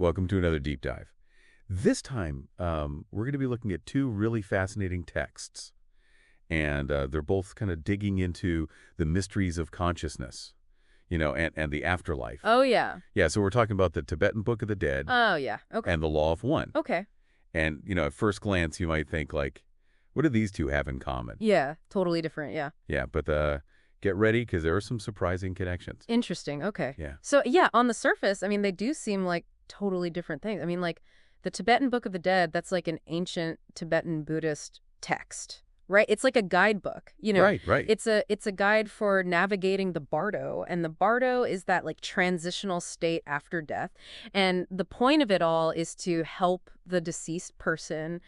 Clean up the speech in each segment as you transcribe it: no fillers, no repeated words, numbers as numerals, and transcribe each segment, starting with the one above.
Welcome to another deep dive. This time, we're going to be looking at two really fascinating texts, and they're both kind of digging into the mysteries of consciousness, and the afterlife. Oh, yeah. Yeah, so we're talking about the Tibetan Book of the Dead Oh, yeah. Okay. and the Law of One. Okay. And, at first glance, you might think, like, what do these two have in common? Yeah. Totally different. Yeah. Yeah, but get ready, because there are some surprising connections. Interesting. Okay. Yeah. So, yeah, on the surface, I mean, they do seem like totally different things. I mean, like, the Tibetan Book of the Dead, that's like an ancient Tibetan Buddhist text, right? It's like a guidebook, Right, right. It's a guide for navigating the Bardo, and the Bardo is that like transitional state after death. And the point of it all is to help the deceased person,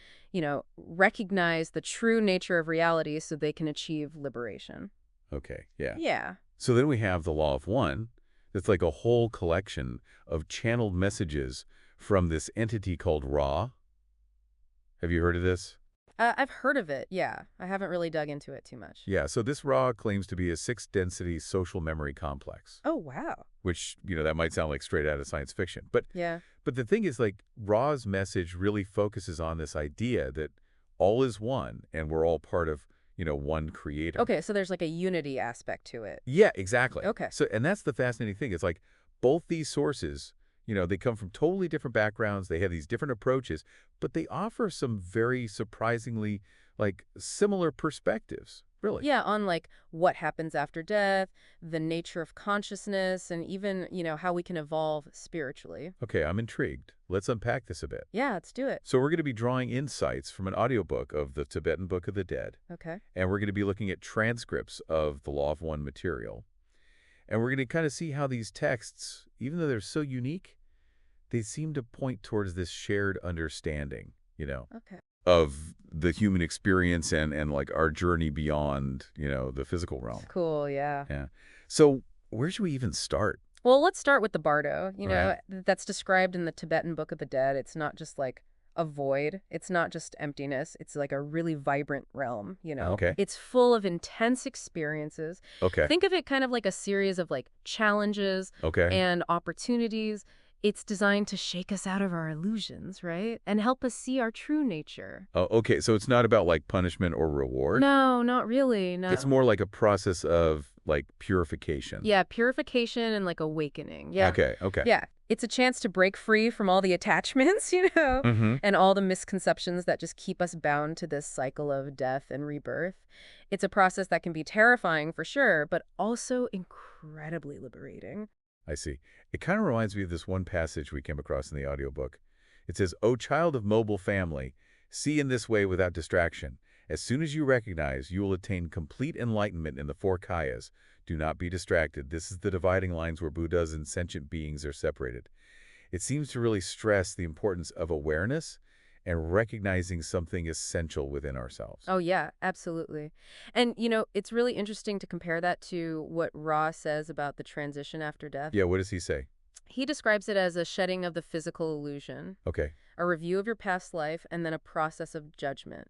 recognize the true nature of reality so they can achieve liberation. Okay, yeah. Yeah. So then we have the Law of One. That's like a whole collection of channeled messages from this entity called Ra. Have you heard of this? I've heard of it, yeah. I haven't really dug into it too much. Yeah, so this Ra claims to be a six-density social memory complex, Oh, wow. which, that might sound like straight out of science fiction. But Yeah. the thing is, like, Ra's message really focuses on this idea that all is one and we're all part of, one creator. Okay, so there's like a unity aspect to it. Yeah, exactly. Okay. So, and that's the fascinating thing. It's like both these sources, they come from totally different backgrounds. They have these different approaches, but they offer some very surprisingly, like, similar perspectives, really. Yeah, on like what happens after death, the nature of consciousness, and even, how we can evolve spiritually. Okay, I'm intrigued. Let's unpack this a bit. Yeah, let's do it. So we're going to be drawing insights from an audiobook of the Tibetan Book of the Dead, Okay. and we're going to be looking at transcripts of the Law of One material. And we're going to kind of see how these texts, even though they're so unique, they seem to point towards this shared understanding, Okay. of the human experience and like our journey beyond, the physical realm. Cool, yeah. Yeah. So where should we even start? Well, let's start with the Bardo, Right. that's described in the Tibetan Book of the Dead. It's not just like a void. It's not just emptiness. It's like a really vibrant realm, Okay. It's full of intense experiences. Okay. Think of it kind of like a series of like challenges Okay. and opportunities. It's designed to shake us out of our illusions, right? And help us see our true nature. Oh, okay. So it's not about like punishment or reward. No, not really. No. It's more like a process of like purification. Yeah, purification and like awakening. Yeah. Okay. Okay. Yeah. It's a chance to break free from all the attachments, Mm-hmm. and all the misconceptions that just keep us bound to this cycle of death and rebirth. It's a process that can be terrifying for sure, but also incredibly liberating. I see. It kind of reminds me of this one passage we came across in the audiobook. It says, "O child of mobile family, see in this way without distraction. As soon as you recognize, you will attain complete enlightenment in the four kayas. Do not be distracted. This is the dividing lines where Buddhas and sentient beings are separated." It seems to really stress the importance of awareness and recognizing something essential within ourselves. Oh, yeah, absolutely. And, it's really interesting to compare that to what Ra says about the transition after death. Yeah, what does he say? He describes it as a shedding of the physical illusion, Okay. a review of your past life, and then a process of judgment.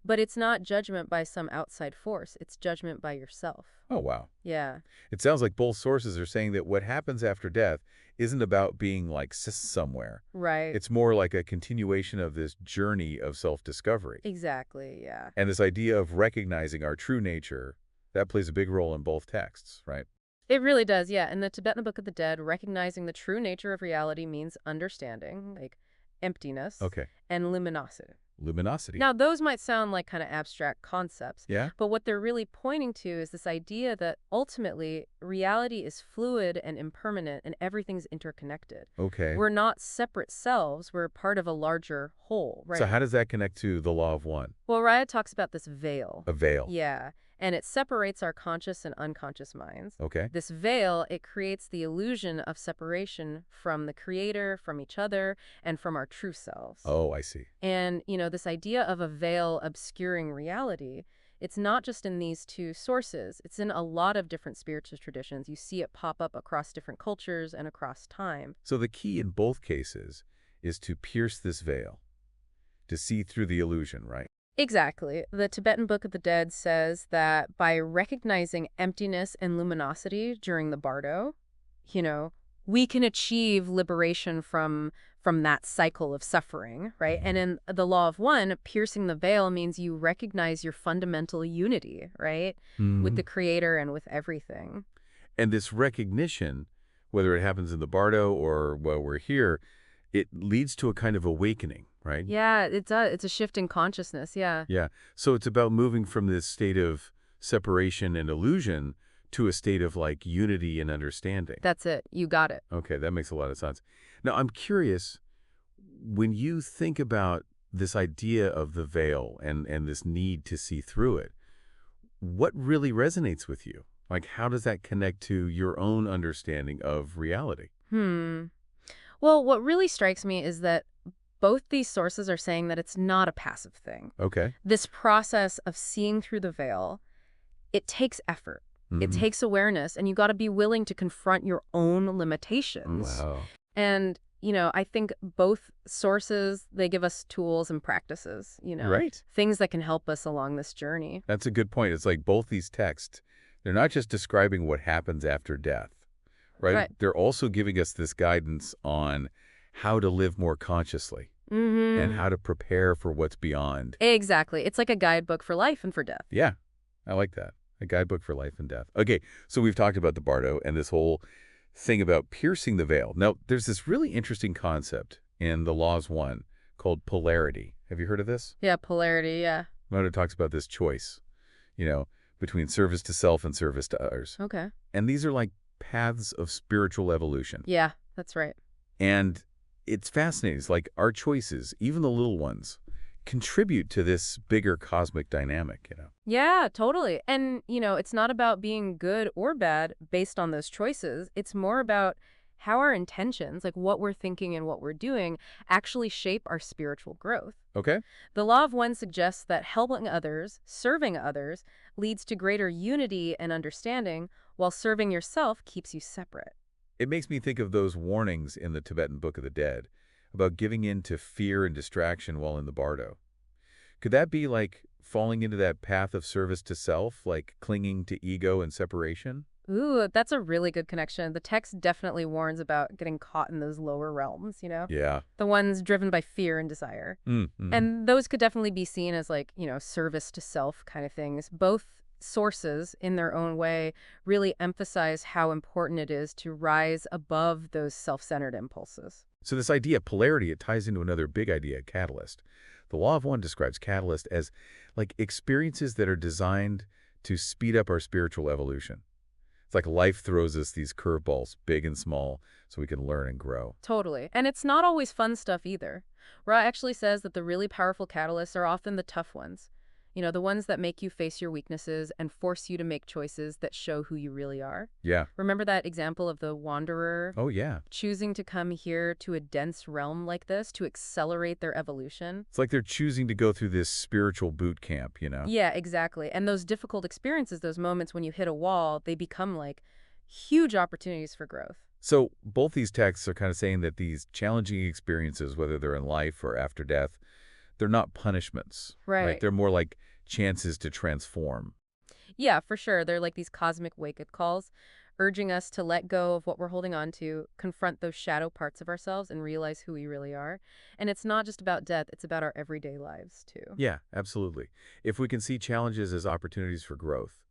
But it's not judgment by some outside force. It's judgment by yourself. Oh, wow. Yeah. It sounds like both sources are saying that what happens after death isn't about being like somewhere. Right. It's more like a continuation of this journey of self-discovery. Exactly, yeah. And this idea of recognizing our true nature, that plays a big role in both texts, right? It really does, yeah. In the Tibetan Book of the Dead, recognizing the true nature of reality means understanding, like emptiness, Okay. and luminosity. Luminosity. Now, those might sound like kind of abstract concepts, Yeah? but what they're really pointing to is this idea that ultimately reality is fluid and impermanent and everything's interconnected. Okay. We're not separate selves. We're part of a larger whole, right? So how does that connect to the Law of One? Well, Raya talks about this veil. A veil. Yeah, and it separates our conscious and unconscious minds. Okay. This veil, it creates the illusion of separation from the creator, from each other, and from our true selves. Oh, I see. And, this idea of a veil obscuring reality, it's not just in these two sources. It's in a lot of different spiritual traditions. You see it pop up across different cultures and across time. So the key in both cases is to pierce this veil, to see through the illusion, right? Exactly. The Tibetan Book of the Dead says that by recognizing emptiness and luminosity during the Bardo, we can achieve liberation from from that cycle of suffering, right? And in the law of one, piercing the veil means you recognize your fundamental unity, right? With the Mhm. creator and with everything. And this recognition, whether it happens in the Bardo or while we're here, it leads to a kind of awakening, right? Yeah, it does. It's a shift in consciousness. Yeah, Yeah. So it's about moving from this state of separation and illusion to a state of like unity and understanding. that's it. You got it. Okay, that makes a lot of sense. Now, I'm curious, when you think about this idea of the veil and this need to see through it, what really resonates with you? Like, how does that connect to your own understanding of reality? Hmm. Well, what really strikes me is that both these sources are saying that it's not a passive thing. Okay. This process of seeing through the veil, it takes effort. It Mm-hmm. takes awareness, and you got to be willing to confront your own limitations. Wow. And, I think both sources, they give us tools and practices, Right. things that can help us along this journey. That's a good point. It's like both these texts, they're not just describing what happens after death, right? Right. They're also giving us this guidance on how to live more consciously and how to prepare for what's beyond. Exactly. It's like a guidebook for life and for death. Yeah, I like that. A guidebook for life and death. Okay, so we've talked about the Bardo and this whole thing about piercing the veil. Now, there's this really interesting concept in the Laws 1 called polarity. Have you heard of this? Yeah, polarity, yeah. Bardo talks about this choice, between service to self and service to others. Okay. And these are like paths of spiritual evolution. Yeah, that's right. And it's fascinating. It's like our choices, even the little ones, contribute to this bigger cosmic dynamic. Yeah, totally. And, it's not about being good or bad based on those choices. It's more about how our intentions, like what we're thinking and what we're doing, actually shape our spiritual growth. Okay? The law of one suggests that helping others, serving others, leads to greater unity and understanding, while serving yourself keeps you separate. It makes me think of those warnings in the Tibetan Book of the Dead about giving in to fear and distraction while in the Bardo. Could that be like falling into that path of service to self, like clinging to ego and separation? Ooh, that's a really good connection. The text definitely warns about getting caught in those lower realms. Yeah. The ones driven by fear and desire. Mm-hmm. And those could definitely be seen as like, service to self kind of things. Both sources, in their own way, really emphasize how important it is to rise above those self-centered impulses. So this idea of polarity, it ties into another big idea, catalyst. The Law of One describes catalyst as like experiences that are designed to speed up our spiritual evolution. It's like life throws us these curveballs, big and small, so we can learn and grow. Totally. And it's not always fun stuff either. Ra actually says that the really powerful catalysts are often the tough ones. The ones that make you face your weaknesses and force you to make choices that show who you really are. Yeah. Remember that example of the wanderer Oh, yeah. choosing to come here to a dense realm like this to accelerate their evolution? It's like they're choosing to go through this spiritual boot camp. Yeah, exactly. And those difficult experiences, those moments when you hit a wall, they become like huge opportunities for growth. So both these texts are kind of saying that these challenging experiences, whether they're in life or after death, they're not punishments, Right. They're more like chances to transform. Yeah, for sure. They're like these cosmic wake-up calls, urging us to let go of what we're holding on to, confront those shadow parts of ourselves, and realize who we really are. And it's not just about death, it's about our everyday lives, too. Yeah, absolutely. If we can see challenges as opportunities for growth,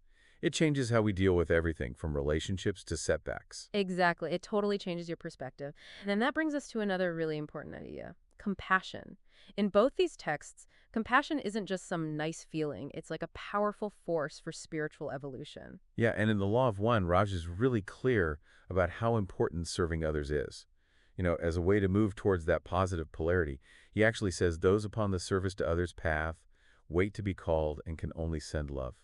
it changes how we deal with everything from relationships to setbacks. Exactly. It totally changes your perspective. And then that brings us to another really important idea, compassion. In both these texts, compassion isn't just some nice feeling. It's like a powerful force for spiritual evolution. Yeah, and in the Law of One, Raj is really clear about how important serving others is. As a way to move towards that positive polarity, he actually says those upon the service to others path wait to be called and can only send love.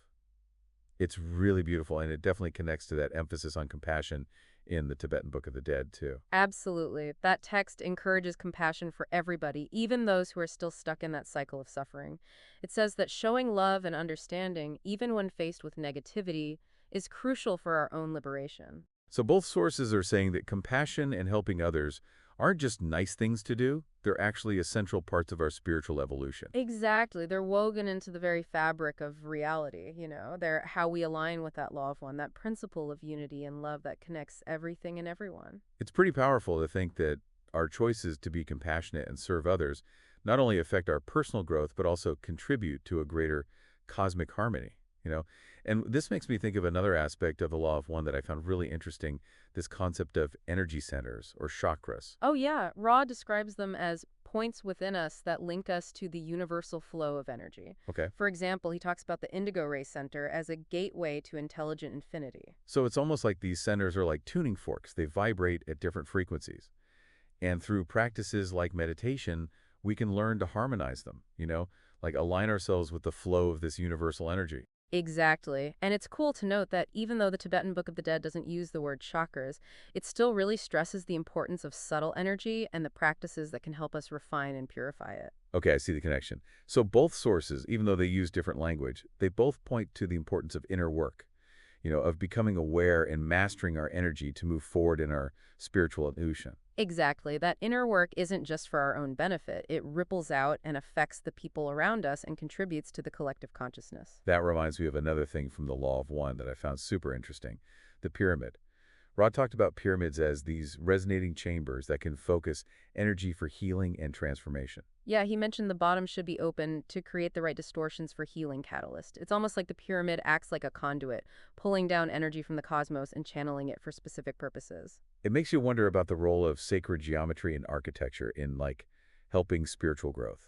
It's really beautiful, and it definitely connects to that emphasis on compassion in the Tibetan Book of the Dead, too. Absolutely. That text encourages compassion for everybody, even those who are still stuck in that cycle of suffering. It says that showing love and understanding, even when faced with negativity, is crucial for our own liberation. So both sources are saying that compassion and helping others aren't just nice things to do, they're actually essential parts of our spiritual evolution. Exactly. They're woven into the very fabric of reality. They're how we align with that law of one, that principle of unity and love that connects everything and everyone. It's pretty powerful to think that our choices to be compassionate and serve others not only affect our personal growth, but also contribute to a greater cosmic harmony, you know? And this makes me think of another aspect of the Law of One that I found really interesting, this concept of energy centers or chakras. Oh, yeah. Ra describes them as points within us that link us to the universal flow of energy. Okay. For example, he talks about the Indigo Ray Center as a gateway to intelligent infinity. So it's almost like these centers are like tuning forks. They vibrate at different frequencies. And through practices like meditation, we can learn to harmonize them, like align ourselves with the flow of this universal energy. Exactly. And it's cool to note that even though the Tibetan Book of the Dead doesn't use the word chakras, it still really stresses the importance of subtle energy and the practices that can help us refine and purify it. Okay, I see the connection. So both sources, even though they use different language, they both point to the importance of inner work, of becoming aware and mastering our energy to move forward in our spiritual evolution. Exactly. That inner work isn't just for our own benefit. It ripples out and affects the people around us and contributes to the collective consciousness. That reminds me of another thing from the Law of One that I found super interesting, the pyramid. Rod talked about pyramids as these resonating chambers that can focus energy for healing and transformation. Yeah, he mentioned the bottom should be open to create the right distortions for healing catalyst. It's almost like the pyramid acts like a conduit, pulling down energy from the cosmos and channeling it for specific purposes. It makes you wonder about the role of sacred geometry and architecture in, like, helping spiritual growth.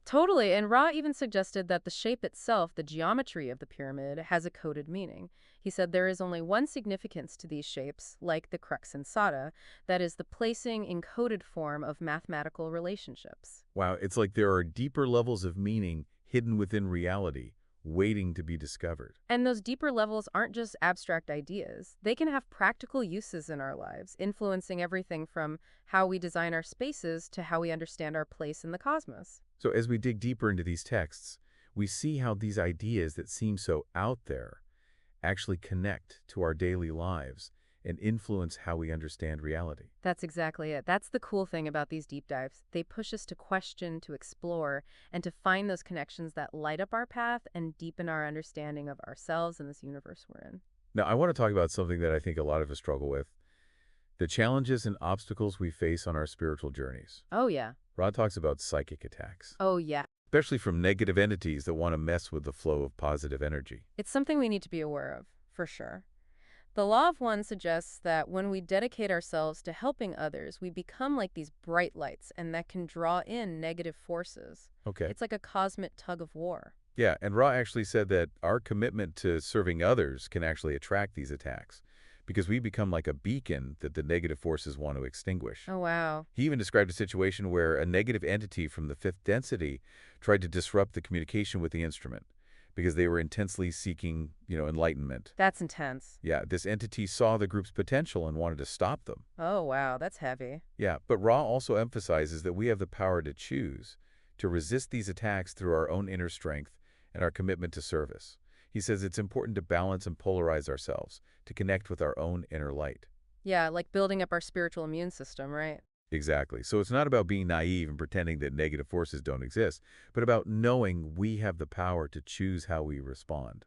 Totally, and Ra even suggested that the shape itself, the geometry of the pyramid, has a coded meaning. He said there is only one significance to these shapes, like the crux ansata, that is the placing in coded form of mathematical relationships. Wow, it's like there are deeper levels of meaning hidden within reality, waiting to be discovered. And those deeper levels aren't just abstract ideas. They can have practical uses in our lives, influencing everything from how we design our spaces to how we understand our place in the cosmos. So as we dig deeper into these texts, we see how these ideas that seem so out there actually connect to our daily lives and influence how we understand reality. That's exactly it. That's the cool thing about these deep dives. They push us to question, to explore, and to find those connections that light up our path and deepen our understanding of ourselves and this universe we're in. Now, I want to talk about something that I think a lot of us struggle with, the challenges and obstacles we face on our spiritual journeys. Oh, yeah. Rod talks about psychic attacks, Oh, yeah. especially from negative entities that want to mess with the flow of positive energy. It's something we need to be aware of, for sure. The Law of One suggests that when we dedicate ourselves to helping others, we become like these bright lights, and that can draw in negative forces. Okay. It's like a cosmic tug of war. Yeah, and Ra actually said that our commitment to serving others can actually attract these attacks because we become like a beacon that the negative forces want to extinguish. Oh, wow. He even described a situation where a negative entity from the fifth density tried to disrupt the communication with the instrument because they were intensely seeking, enlightenment. That's intense. Yeah, this entity saw the group's potential and wanted to stop them. Oh, wow. That's heavy. Yeah, but Ra also emphasizes that we have the power to choose, to resist these attacks through our own inner strength and our commitment to service. He says it's important to balance and polarize ourselves, to connect with our own inner light. Yeah, like building up our spiritual immune system, right? Exactly. So it's not about being naive and pretending that negative forces don't exist, but about knowing we have the power to choose how we respond,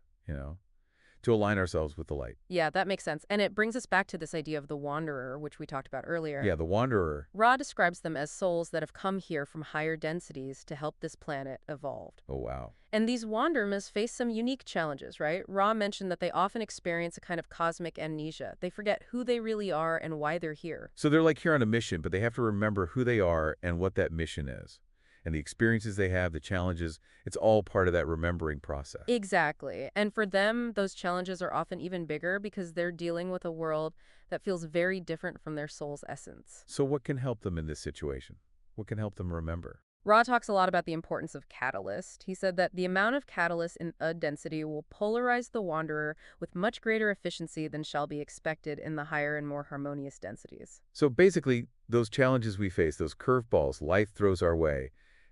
to align ourselves with the light. Yeah, that makes sense. And it brings us back to this idea of the wanderer, which we talked about earlier. Yeah, the wanderer. Ra describes them as souls that have come here from higher densities to help this planet evolve. Oh, wow. And these wanderers face some unique challenges, right? Ra mentioned that they often experience a kind of cosmic amnesia. They forget who they really are and why they're here. So they're like here on a mission, but they have to remember who they are and what that mission is. And the experiences they have, the challenges, it's all part of that remembering process. Exactly. And for them, those challenges are often even bigger because they're dealing with a world that feels very different from their soul's essence. So what can help them in this situation? What can help them remember? Ra talks a lot about the importance of catalyst. He said that the amount of catalyst in a density will polarize the wanderer with much greater efficiency than shall be expected in the higher and more harmonious densities. So basically, those challenges we face, those curveballs life throws our way,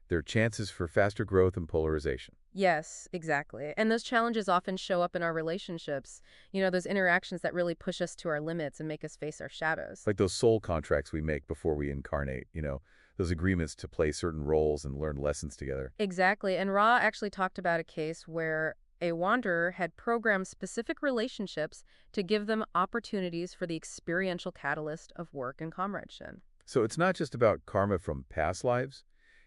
they're chances for faster growth and polarization. Yes, exactly. And those challenges often show up in our relationships. Those interactions that really push us to our limits and make us face our shadows. Like those soul contracts we make before we incarnate, those agreements to play certain roles and learn lessons together. Exactly. And Ra actually talked about a case where a wanderer had programmed specific relationships to give them opportunities for the experiential catalyst of work and comradeship. So it's not just about karma from past lives.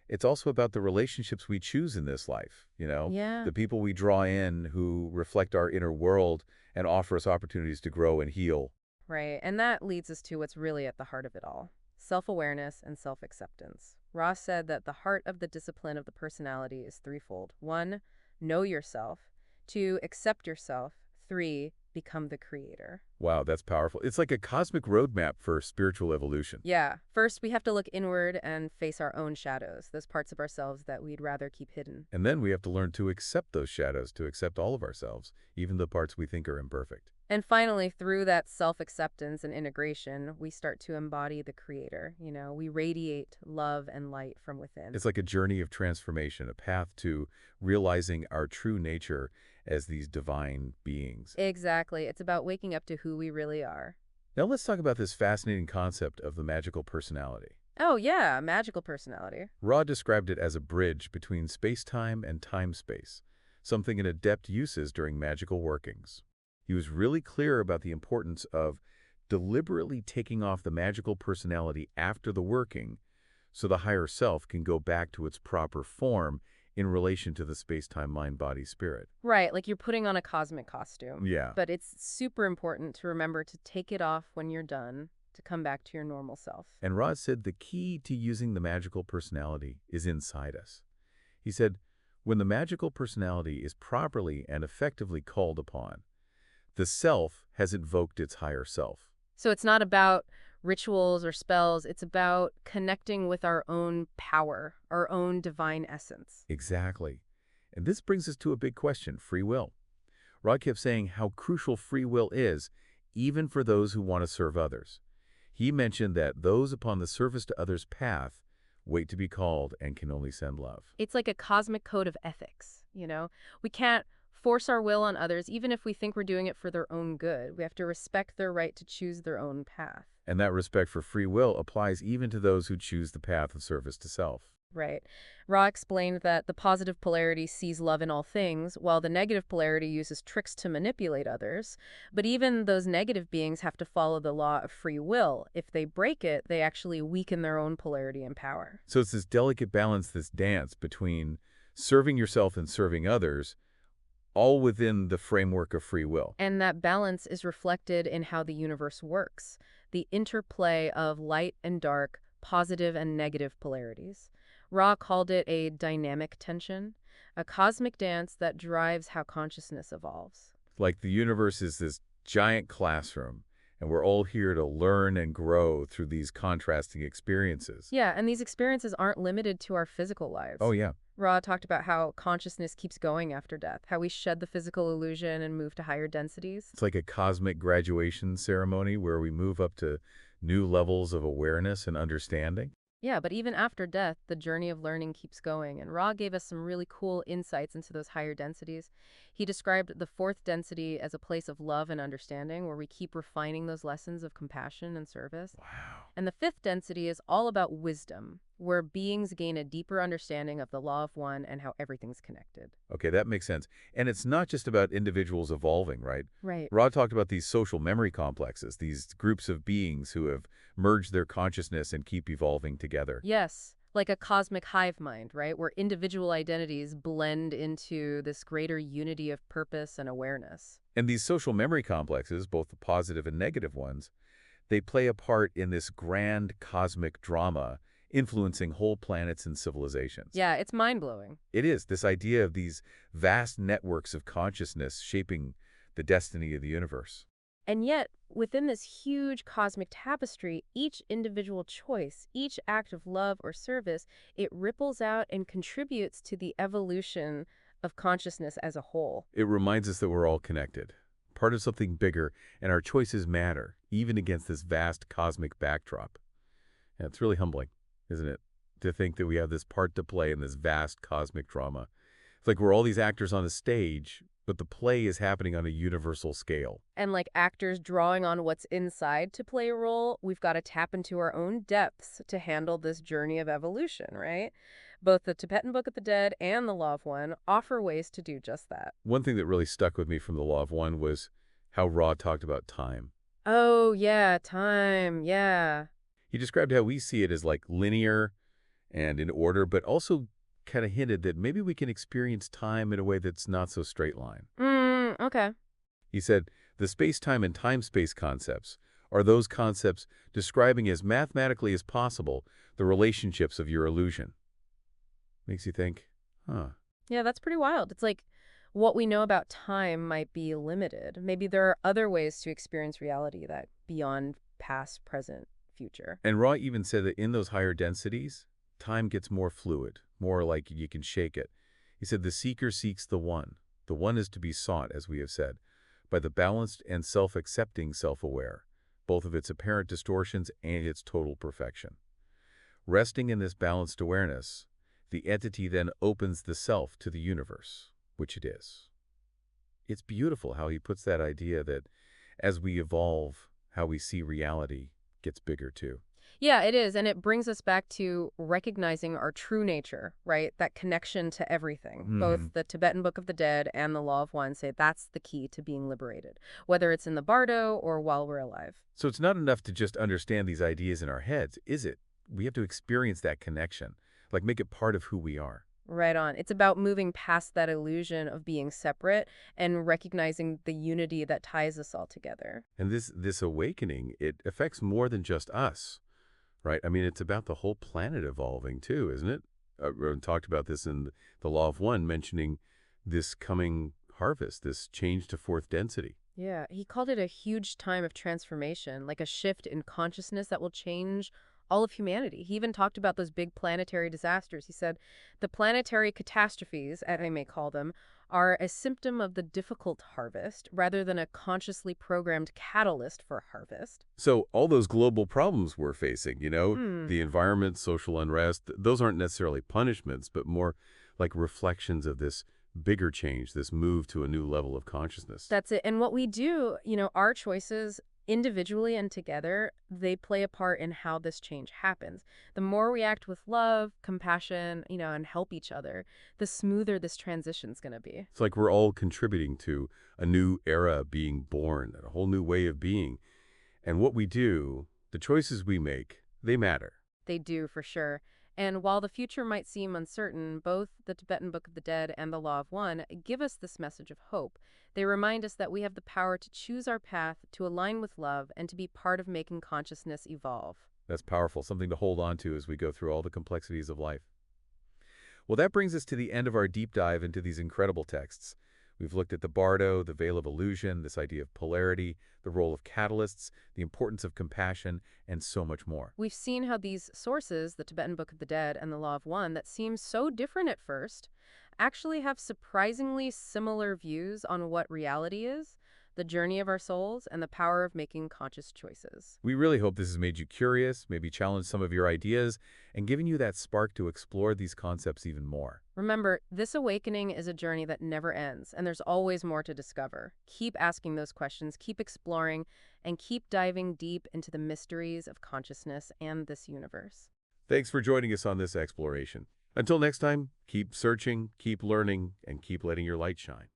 It's also about the relationships we choose in this life, Yeah. the people we draw in who reflect our inner world and offer us opportunities to grow and heal. Right. And that leads us to what's really at the heart of it all: self awareness and self acceptance. Ross said that the heart of the discipline of the personality is threefold: one, know yourself; two, accept yourself; three, become the creator. Wow, that's powerful. It's like a cosmic roadmap for spiritual evolution. Yeah. First, we have to look inward and face our own shadows, those parts of ourselves that we'd rather keep hidden. And then we have to learn to accept those shadows, to accept all of ourselves, even the parts we think are imperfect. And finally, through that self acceptance and integration, we start to embody the creator. We radiate love and light from within. It's like a journey of transformation, a path to realizing our true nature as these divine beings. Exactly. It's about waking up to who we really are. Now let's talk about this fascinating concept of the magical personality. Oh, yeah, magical personality. Ra described it as a bridge between space-time and time-space, something an adept uses during magical workings. He was really clear about the importance of deliberately taking off the magical personality after the working so the higher self can go back to its proper form in relation to the space-time mind-body-spirit. Right, like you're putting on a cosmic costume. Yeah. But it's super important to remember to take it off when you're done, to come back to your normal self. And Ra said the key to using the magical personality is inside us. He said, when the magical personality is properly and effectively called upon, the self has invoked its higher self. So it's not about rituals or spells, it's about connecting with our own power, our own divine essence. Exactly. And this brings us to a big question, free will. Rod kept saying how crucial free will is, even for those who want to serve others. He mentioned that those upon the service to others path wait to be called and can only send love. It's like a cosmic code of ethics. We can't force our will on others, even if we think we're doing it for their own good. We have to respect their right to choose their own path. And that respect for free will applies even to those who choose the path of service to self. Right. Ra explained that the positive polarity sees love in all things, while the negative polarity uses tricks to manipulate others. But even those negative beings have to follow the law of free will. If they break it, they actually weaken their own polarity and power. So it's this delicate balance, this dance between serving yourself and serving others, all within the framework of free will. And that balance is reflected in how the universe works, the interplay of light and dark, positive and negative polarities. Ra called it a dynamic tension, a cosmic dance that drives how consciousness evolves. Like the universe is this giant classroom, and we're all here to learn and grow through these contrasting experiences. Yeah, and these experiences aren't limited to our physical lives. Oh, yeah. Ra talked about how consciousness keeps going after death, how we shed the physical illusion and move to higher densities. It's like a cosmic graduation ceremony where we move up to new levels of awareness and understanding. Yeah, but even after death, the journey of learning keeps going, and Ra gave us some really cool insights into those higher densities. He described the fourth density as a place of love and understanding, where we keep refining those lessons of compassion and service. Wow. And the fifth density is all about wisdom, where beings gain a deeper understanding of the law of one and how everything's connected. Okay, that makes sense. And it's not just about individuals evolving, right? Right. Rod talked about these social memory complexes, these groups of beings who have merged their consciousness and keep evolving together. Yes, like a cosmic hive mind, right? Where individual identities blend into this greater unity of purpose and awareness. And these social memory complexes, both the positive and negative ones, they play a part in this grand cosmic drama influencing whole planets and civilizations. Yeah, it's mind-blowing. It is, this idea of these vast networks of consciousness shaping the destiny of the universe. And yet, within this huge cosmic tapestry, each individual choice, each act of love or service, it ripples out and contributes to the evolution of consciousness as a whole. It reminds us that we're all connected, part of something bigger, and our choices matter, even against this vast cosmic backdrop. And it's really humbling, isn't it, to think that we have this part to play in this vast cosmic drama. It's like we're all these actors on a stage, but the play is happening on a universal scale. And like actors drawing on what's inside to play a role, we've got to tap into our own depths to handle this journey of evolution, right? Both the Tibetan Book of the Dead and the Law of One offer ways to do just that. One thing that really stuck with me from the Law of One was how Ra talked about time. Oh, yeah, time, yeah. He described how we see it as like linear and in order, but also kind of hinted that maybe we can experience time in a way that's not so straight line. Okay. He said, the space-time and time-space concepts are those concepts describing as mathematically as possible the relationships of your illusion. Makes you think, huh. Yeah, that's pretty wild. It's like what we know about time might be limited. Maybe there are other ways to experience reality that beyond past, present, future. And Ra even said that in those higher densities, time gets more fluid, more like you can shake it. He said the seeker seeks the one. The one is to be sought, as we have said, by the balanced and self-accepting self-aware, both of its apparent distortions and its total perfection. Resting in this balanced awareness, the entity then opens the self to the universe, which it is. It's beautiful how he puts that idea that as we evolve, how we see reality gets bigger too. Yeah, it is. And it brings us back to recognizing our true nature, right? That connection to everything. Both the Tibetan Book of the Dead and the Law of One say that's the key to being liberated, whether it's in the Bardo or while we're alive. So it's not enough to just understand these ideas in our heads, is it? We have to experience that connection, like make it part of who we are. Right on. It's about moving past that illusion of being separate and recognizing the unity that ties us all together. And this awakening, it affects more than just us, right? I mean, it's about the whole planet evolving too, isn't it? We talked about this in the Law of One, mentioning this coming harvest, this change to fourth density. Yeah, he called it a huge time of transformation, like a shift in consciousness that will change all of humanity. He even talked about those big planetary disasters. He said, the planetary catastrophes, as I may call them, are a symptom of the difficult harvest rather than a consciously programmed catalyst for harvest. So all those global problems we're facing, Hmm. the environment, social unrest, those aren't necessarily punishments, but more like reflections of this bigger change, this move to a new level of consciousness. That's it. And what we do, our choices individually and together, they play a part in how this change happens. The more we act with love, compassion, and help each other, the smoother this transition's going to be. It's like we're all contributing to a new era being born, a whole new way of being. And what we do, the choices we make, they matter. They do, for sure. And while the future might seem uncertain, both the Tibetan Book of the Dead and the Law of One give us this message of hope. They remind us that we have the power to choose our path, to align with love, and to be part of making consciousness evolve. That's powerful, something to hold on to as we go through all the complexities of life. Well, that brings us to the end of our deep dive into these incredible texts. We've looked at the Bardo, the veil of illusion, this idea of polarity, the role of catalysts, the importance of compassion, and so much more. We've seen how these sources, the Tibetan Book of the Dead and the Law of One, that seem so different at first, actually have surprisingly similar views on what reality is, the journey of our souls, and the power of making conscious choices. We really hope this has made you curious, maybe challenged some of your ideas, and given you that spark to explore these concepts even more. Remember, this awakening is a journey that never ends, and there's always more to discover. Keep asking those questions, keep exploring, and keep diving deep into the mysteries of consciousness and this universe. Thanks for joining us on this exploration. Until next time, keep searching, keep learning, and keep letting your light shine.